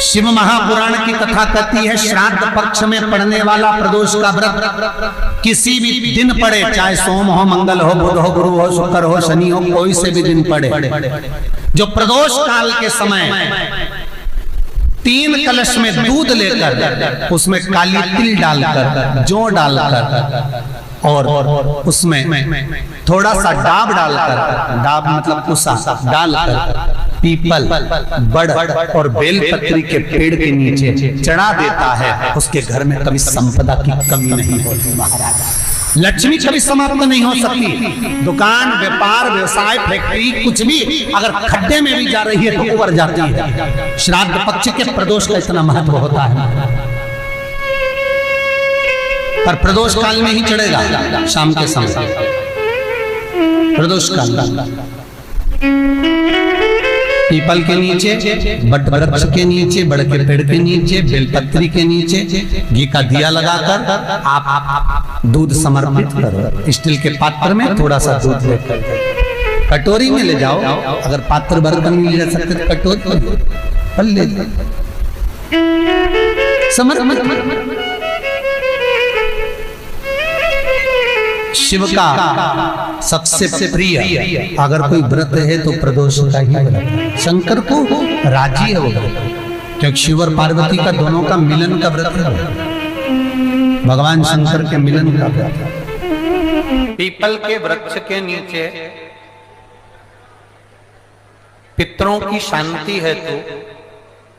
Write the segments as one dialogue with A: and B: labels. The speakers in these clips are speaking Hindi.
A: शिव महापुराण की कथा कहती है, श्राद्ध पक्ष में पड़ने वाला प्रदोष का व्रत किसी भी दिन पड़े, चाहे सोम हो, मंगल हो, बुध हो, गुरु हो, शुक्र हो, शनि हो, कोई से भी दिन पड़े, जो प्रदोष काल के समय 3 कलश में दूध लेकर उसमें काली तिल डालकर, जौ डालकर और उसमें थोड़ा सा डाब डालकर, डाब मतलब कुसा डालकर पीपल, बड़ और बेलपत्री के पेड़ के नीचे चढ़ा देता है, उसके घर में कभी संपदा की कमी नहीं होती महाराज। लक्ष्मी कभी समाप्त नहीं हो सकती। दुकान, व्यापार, व्यवसाय, फैक्ट्री कुछ भी अगर खड्डे में भी जा रही है तो उबर जाती है। श्राद्ध पक्ष के प्रदोष का इतना महत्व होता है, पर प्रदोष काल में ही चढ़ेगा, शाम के समय प्रदोष काल पीपल के नीचे, बट वृक्ष के नीचे, बड़ के पेड़ के नीचे, बेलपत्री के नीचे घी का दिया लगाकर आप दूध समर्पित करो। स्टील के पात्र में थोड़ा सा दूध लेकर कटोरी में ले जाओ, अगर पात्र बर्तन में ले सकते तो कटोरी पर ले समर्पित। शिव का सबसे प्रिय अगर कोई व्रत है तो प्रदोष का ही व्रत है। शंकर को राजी है वो व्रत, क्योंकि शिव और पार्वती का दोनों का मिलन का व्रत है, भगवान शंकर के मिलन का व्रत।
B: पीपल के वृक्ष के नीचे पितरों की शांति है तो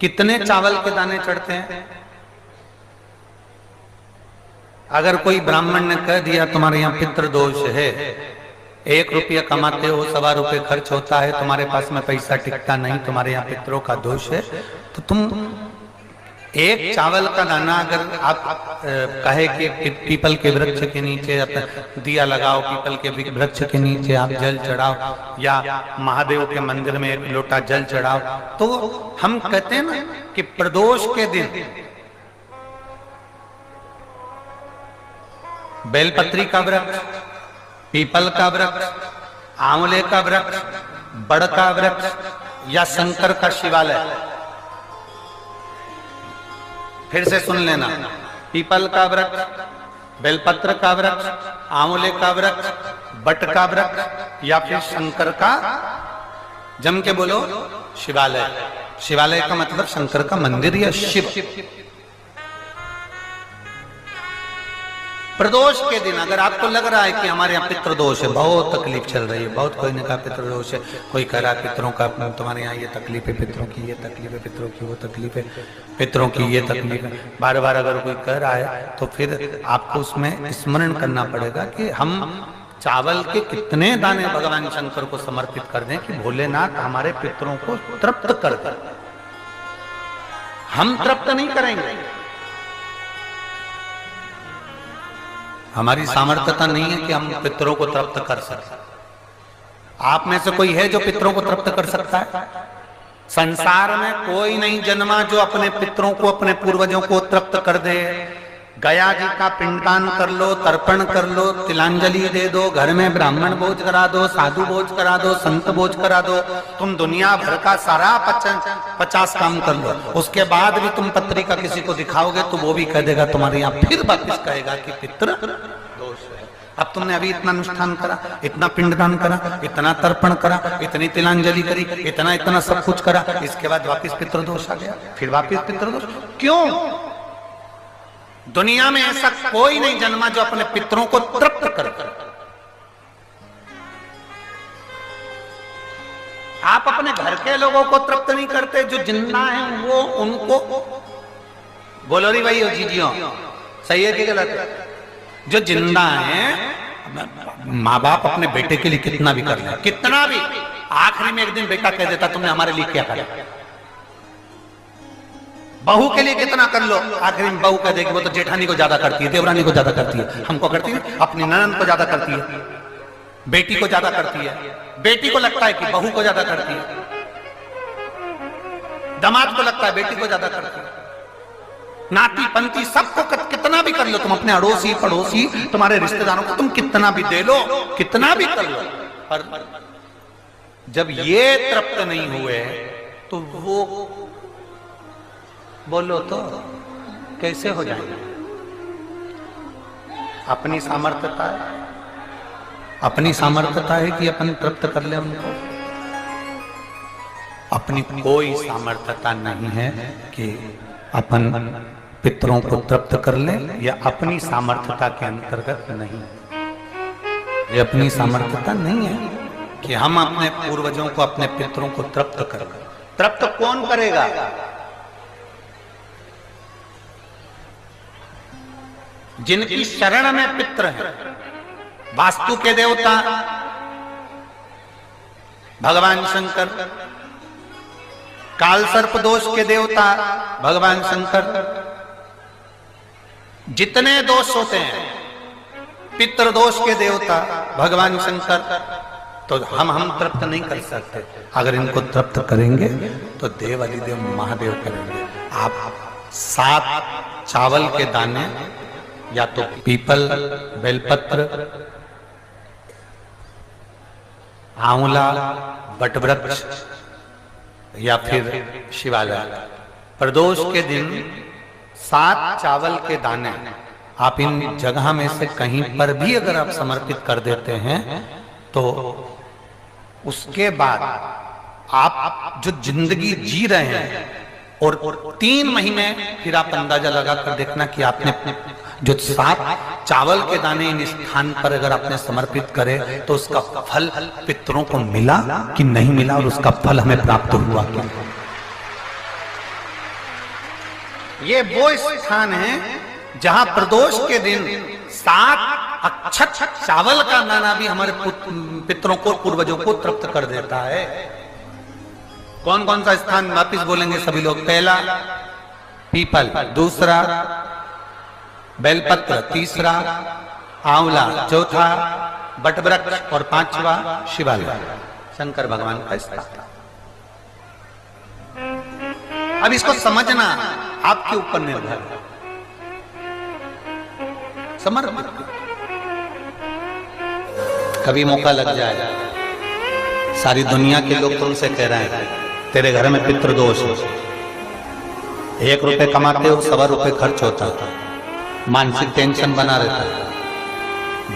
B: कितने चावल के दाने चढ़ते हैं? अगर कोई ब्राह्मण ने कह दिया तुम्हारे यहाँ पितृ दोष है, 1 रुपया कमाते हो, 1.25 रुपये खर्च होता है, तुम्हारे पास में पैसा टिकता नहीं, तुम्हारे यहाँ पितरों का दोष है, तो तुम 1 चावल का दाना अगर आप कहे कि पीपल के वृक्ष के नीचे दिया लगाओ, पीपल के वृक्ष के नीचे आप जल चढ़ाओ, या महादेव के मंदिर में 1 लोटा जल चढ़ाओ, तो हम कहते हैं ना कि प्रदोष के दिन बेलपत्री का वृक्ष, पीपल का वृक्ष, आंवले का वृक्ष, बड़ का वृक्ष या शंकर का शिवालय, फिर से सुन लेना, पीपल का वृक्ष, बेलपत्र का वृक्ष, आंवले का वृक्ष, बट का वृक्ष या फिर शंकर का, जम के बोलो, शिवालय। शिवालय का मतलब शंकर का मंदिर या शिव। प्रदोष के दिन अगर आपको लग रहा है कि हमारे यहाँ पितृदोष है, बहुत तकलीफ चल रही है, बहुत कोई ने कहा पितृदोष है, कोई कह रहा है पितरों का, तुम्हारे यहाँ ये तकलीफ है, पितरों की ये तकलीफ है, पितरों की वो तकलीफ है, पितरों की ये तकलीफ है, बार बार अगर कोई कह रहा है तो फिर आपको उसमें स्मरण करना पड़ेगा कि हम चावल के कितने दाने भगवान शंकर को समर्पित कर दें कि भोलेनाथ हमारे पितरों को तृप्त कर दें। हम तृप्त नहीं करेंगे, हमारी सामर्थ्यता नहीं है कि हम पितरों को तृप्त कर सकें। आप में से कोई है जो पितरों को तृप्त कर सकता है? संसार में कोई नहीं जन्मा जो अपने पितरों को, अपने पूर्वजों को तृप्त कर दे। गया जी का पिंडदान कर लो, तर्पण कर लो, तिलांजलि दे दो, घर में ब्राह्मण भोज करा दो, साधु भोज करा दो, संत भोज करा दो, तुम दुनिया भर का सारा 50 काम कर लो, उसके बाद भी तुम पत्रिका किसी को दिखाओगे तो वो भी कह देगा तुम्हारे यहाँ, फिर वापिस कहेगा कि पितृ दोष है। अब तुमने अभी इतना अनुष्ठान करा, इतना पिंडदान करा, इतना तर्पण करा, इतनी तिलांजलि करी, इतना सब कुछ करा, इसके बाद वापिस पितृदोष आ गया, फिर वापिस पितृदोष। क्यों? दुनिया में ऐसा कोई नहीं जन्मा जो अपने पितरों को तृप्त कर। आप अपने घर के लोगों को तृप्त नहीं करते, जो जिंदा हैं वो उनको बोलो री भाई जीजियो, सही है कि गलत है? जो जिंदा हैं, माँ बाप अपने बेटे के लिए कितना भी कर ले, कितना भी, आखिरी में एक दिन बेटा कह देता तुमने हमारे लिए क्या करा। बहू के लिए कितना कर लो, आखिरी में बहू कह देगी वो तो जेठानी को ज्यादा करती है, देवरानी को ज्यादा करती है, हमको करती है, अपनी ननद को ज्यादा करती है, बेटी को ज्यादा करती है, बेटी को लगता है कि बहू को ज्यादा करती है, दामाद को लगता है बेटी को ज्यादा करती है, नाती पंती सबको कितना भी कर लो, तुम अपने अड़ोसी पड़ोसी तुम्हारे रिश्तेदारों को तुम कितना भी दे लो, कितना भी कर लो, पर जब ये तृप्त नहीं हुए तो वो बोलो तो कैसे हो जाएंगे? अपनी सामर्थ्यता है, अपनी सामर्थ्यता है कि अपन तृप्त कर ले उनको। अपनी कोई सामर्थ्यता नहीं है कि अपन पितरों को तृप्त कर ले, या अपनी सामर्थ्यता के अंतर्गत नहीं। ये अपनी सामर्थ्यता नहीं है कि हम अपने पूर्वजों को, अपने पितरों को तृप्त करें। तृप्त कौन करेगा? जिनकी शरण में पित्र है। वास्तु के देवता भगवान शंकर, कालसर्प दोष के देवता भगवान शंकर। जितने दोष होते हैं, पितृदोष के देवता भगवान शंकर। तो हम तृप्त नहीं कर सकते। अगर इनको तृप्त करेंगे तो देव अधिदेव महादेव करेंगे। आप 7 चावल के दाने, या तो पीपल, बेलपत्र, आंवला, बटवृक्ष, या फिर शिवालय, प्रदोष के दिन 7 चावल के दाने आप इन जगह में से कहीं पर भी अगर आप समर्पित कर देते हैं, तो उसके बाद आप जो जिंदगी जी रहे हैं, और 3 महीने फिर आप अंदाजा लगा कर देखना कि आपने जो 7 चावल के दाने इन स्थान पर अगर आपने समर्पित करे, तो उसका फल पितरों को मिला कि नहीं मिला, और उसका फल हमें प्राप्त हुआ क्या? ये वो स्थान है जहां प्रदोष के दिन 7 अक्षत चावल का दाना भी हमारे पितरों को, पूर्वजों को तृप्त कर देता है। कौन कौन सा स्थान वापिस बोलेंगे सभी लोग? पहला पीपल, दूसरा बेलपत्र, तीसरा आंवला, चौथा बटवृक्ष, और 5वां शिवालय, शंकर भगवान का स्थान। अब इसको समझना आपके ऊपर निर्भर है। समर्पित कभी मौका लग जाए, सारी दुनिया के लोग तुमसे कह रहे हैं तेरे घर में पितृदोष है, 1 रुपए कमाते हो, 1.25 रुपए खर्च होता है, मानसिक टेंशन बना रहता है।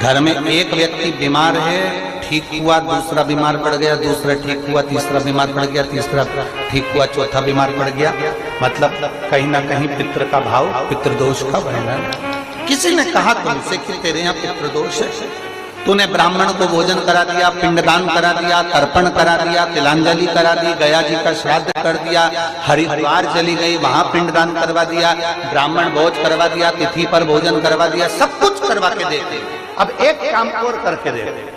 B: घर में एक व्यक्ति बीमार है, ठीक हुआ, दूसरा बीमार पड़ गया, दूसरा ठीक हुआ, तीसरा बीमार पड़ गया, तीसरा ठीक हुआ, चौथा बीमार पड़ गया। मतलब कहीं ना कहीं पितृ का भाव, पितृदोष का वर्णन। किसी ने कहा तुमसे कि तेरे यहाँ पितृदोष है, तूने ब्राह्मण को भोजन करा दिया, पिंडदान करा दिया, तर्पण करा दिया, तिलांजलि करा दी, गया जी का श्राद्ध कर दिया, हरिद्वार चली गई, वहां पिंडदान करवा दिया, ब्राह्मण भोज करवा दिया, तिथि पर भोजन करवा दिया, सब कुछ करवा के देते। अब एक काम और करके देते,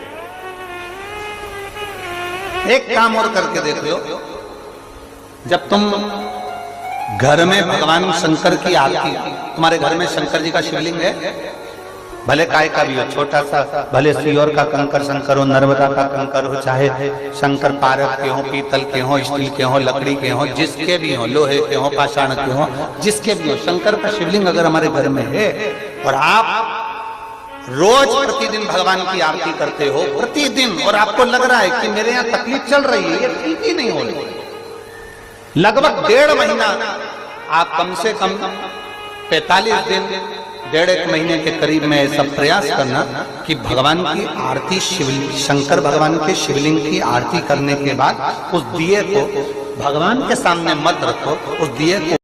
B: एक काम और करके देख लो। जब तुम घर में भगवान शंकर की आरती, तुम्हारे घर में शंकर जी का शिवलिंग है, भले काय का भी हो, छोटा सा, भले सियोर का कंकर शंकर हो, नर्मदा का कंकर हो, चाहे शंकर पारक के हो, पीतल के हो, स्टील के हो, लकड़ी के हो, जिसके भी हो, लोहे के हो, पाषाण के हो, जिसके भी हो, शंकर का शिवलिंग अगर हमारे घर में है, और आप रोज प्रतिदिन भगवान की आरती करते हो, प्रतिदिन, और आपको लग रहा है कि मेरे यहाँ तकलीफ चल रही है, ये ठीक ही नहीं हो रही, लगभग 1.5 महीना आप कम से कम 45 दिन, 1.5 महीने के करीब में ऐसा प्रयास करना कि भगवान की आरती, शंकर भगवान के शिवलिंग की आरती करने के बाद उस दिए को भगवान के सामने मत रखो, उस दिए को